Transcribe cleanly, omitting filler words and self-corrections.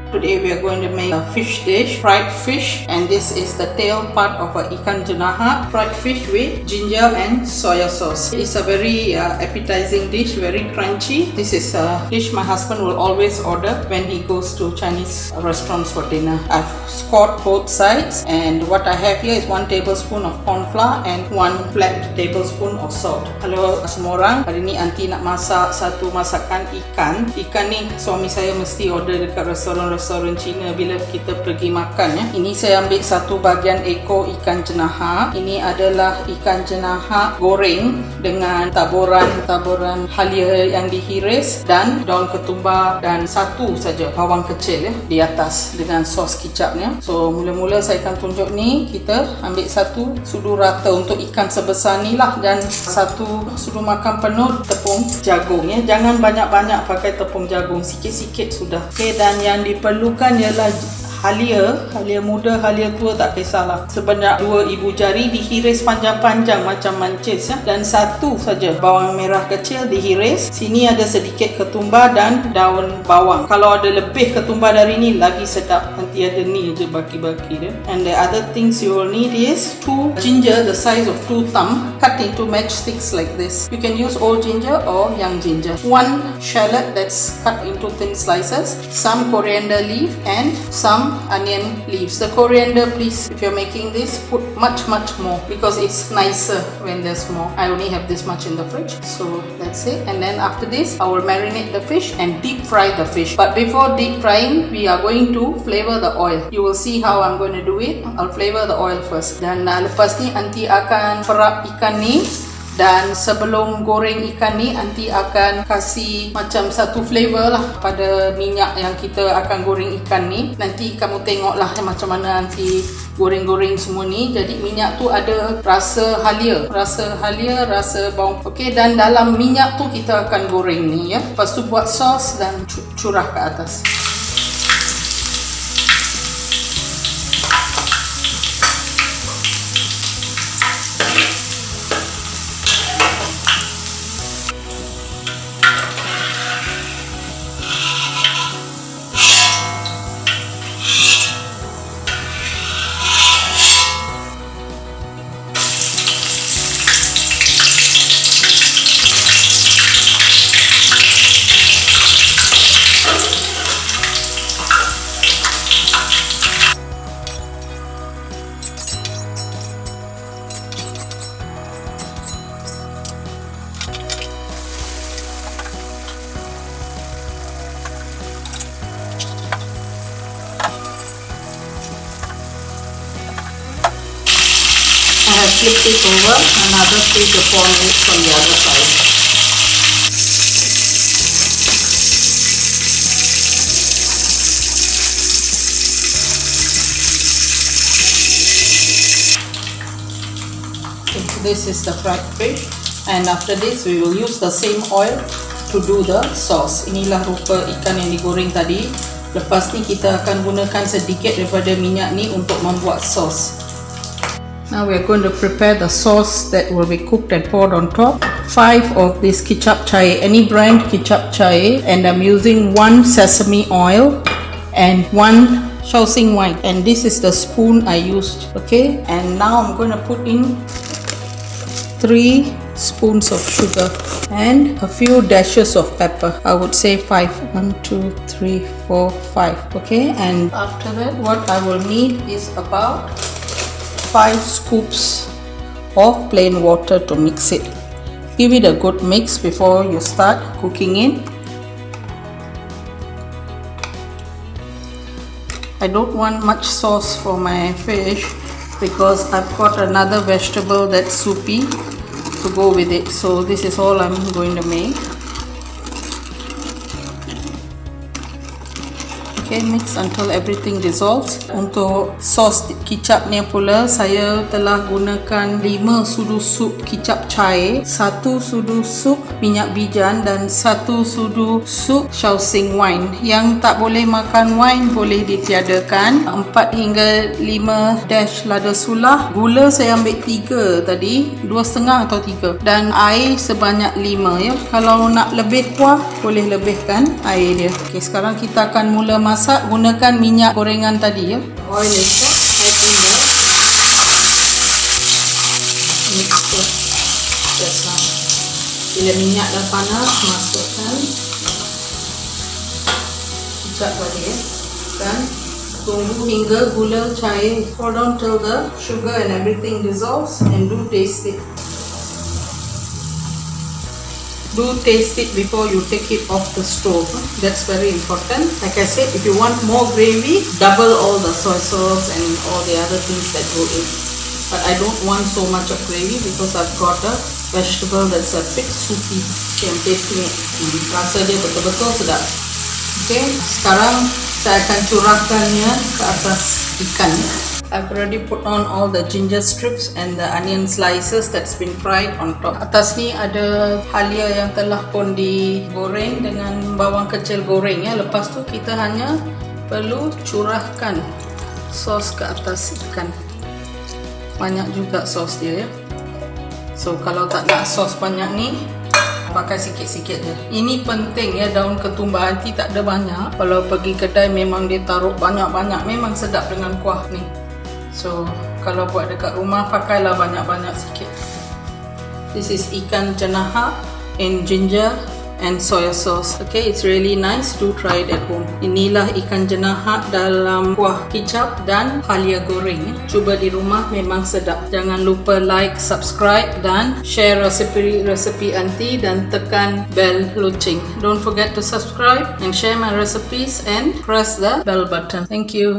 Today we are going to make a fish dish, fried fish, and this is the tail part of a ikan jenahat, fried fish with ginger and soya sauce. It's a very appetizing dish, very crunchy. This is a dish my husband will always order when he goes to Chinese restaurants for dinner. I've scored both sides, and what I have here is 1 tablespoon of corn flour and 1 flat tablespoon of salt. Hello semua orang, hari ni aunty nak masak satu masakan ikan. Ikan ni suami saya mesti order dekat restoran Cina bila kita pergi makan ya. Ini saya ambil satu bahagian ekor ikan jenahat. Ini adalah ikan jenahat goreng dengan taburan halia yang dihiris dan daun ketumbar dan satu saja bawang kecil ya di atas dengan sos kicapnya. So mula-mula saya akan tunjuk ni, kita ambil satu sudu rata untuk ikan sebesar ni lah, dan satu sudu makan penuh tepung jagung ya. Jangan banyak-banyak pakai tepung jagung, sikit-sikit sudah. Okey, dan yang diperlukan ialah halia muda, halia tua tak kisahlah. Sebanyak 2 ibu jari dihiris panjang-panjang macam mancis ya. Dan satu saja bawang merah kecil dihiris. Sini ada sedikit ketumbar dan daun bawang. Kalau ada lebih ketumbar dari ni lagi sedap. Nanti ada ni je baki-baki dia. And the other things you will need is 2 ginger the size of 2 thumb cut into matchsticks like this. You can use old ginger or young ginger. 1 shallot that's cut into thin slices, some coriander leaf and some onion leaves. The coriander, please, if you're making this, put much more because it's nicer when there's more. I only have this much in the fridge, so that's it. And then after this, I will marinate the fish and deep fry the fish. But before deep frying, we are going to flavor the oil. You will see how I'm going to do it. I'll flavor the oil first. Dan lepas ni aunty akan perap ikan ni. Dan sebelum goreng ikan ni, aunty akan kasih macam satu flavor lah pada minyak yang kita akan goreng ikan ni. Nanti kamu tengoklah macam mana aunty goreng-goreng semua ni. Jadi minyak tu ada rasa halia, rasa bawang. Okey, dan dalam minyak tu kita akan goreng ni ya. Lepas tu buat sos dan curah ke atas. I have flipped it over another 3 to 4 minutes from the other side. Okay, so this is the fried fish, and after this we will use the same oil to do the sauce. Inilah rupa ikan yang digoreng tadi. Lepas ni kita akan gunakan sedikit daripada minyak ni untuk membuat sos. Now we are going to prepare the sauce that will be cooked and poured on top. 5 of this kicap cai, any brand kicap cai, and I'm using 1 sesame oil and 1 Shaoxing white, and this is the spoon I used. Okay, and now I'm going to put in 3 spoons of sugar and a few dashes of pepper. I would say 5. 1, 2, 3, 4, 5. Okay, and after that what I will need is about 5 scoops of plain water to mix it. Give it a good mix before you start cooking it. I don't want much sauce for my fish because I've got another vegetable that's soupy to go with it. So this is all I'm going to make. Okay, mix until everything dissolves. Untuk sos kicapnya pula, saya telah gunakan 5 sudu sup kicap cai, 1 sudu sup minyak bijan dan 1 sudu sup Shaoxing wine. Yang tak boleh makan wine boleh ditiadakan. 4 hingga 5 dash lada sulah. Gula saya ambil 3 tadi, 2,5 atau 3, dan air sebanyak 5 ya. Kalau nak lebih kuah boleh lebihkan air dia. Okey, sekarang kita akan mula masak. Gunakan minyak gorengan tadi ya. Oil is hot, add in the mixture just now. Bila minyak dah panas, masukkan kicap tadi ya, dan tunggu hingga gula cair. Pour down till the sugar and everything dissolves and do taste it. Do taste it before you take it off the stove. That's very important. Like I said, if you want more gravy, double all the soy sauce and all the other things that go in. But I don't want so much of gravy because I've got a vegetable that's a bit soupy. Okay, I'm tasting it. Rasa dia betul-betul sedap. Okay, sekarang saya akan curahkannya ke atas ikan. I've already put on all the ginger strips and the onion slices that's been fried on top. Atas ni ada halia yang telah pun digoreng dengan bawang kecil goreng ya. Lepas tu kita hanya perlu curahkan sos ke atas ikan. Banyak juga sos dia ya. So kalau tak nak sos banyak ni, pakai sikit-sikit je. Ini penting ya, daun ketumbar nanti tak ada banyak. Kalau pergi kedai memang dia taruh banyak-banyak, memang sedap dengan kuah ni. So kalau buat dekat rumah, pakailah banyak-banyak sikit. This is ikan jenaha in ginger and soya sauce. Okay, it's really nice. Do try it at home. Inilah ikan jenaha dalam kuah kicap dan halia goreng. Cuba di rumah, memang sedap. Jangan lupa like, subscribe dan share resepi Aunty dan tekan bell loceng. Don't forget to subscribe and share my recipes and press the bell button. Thank you.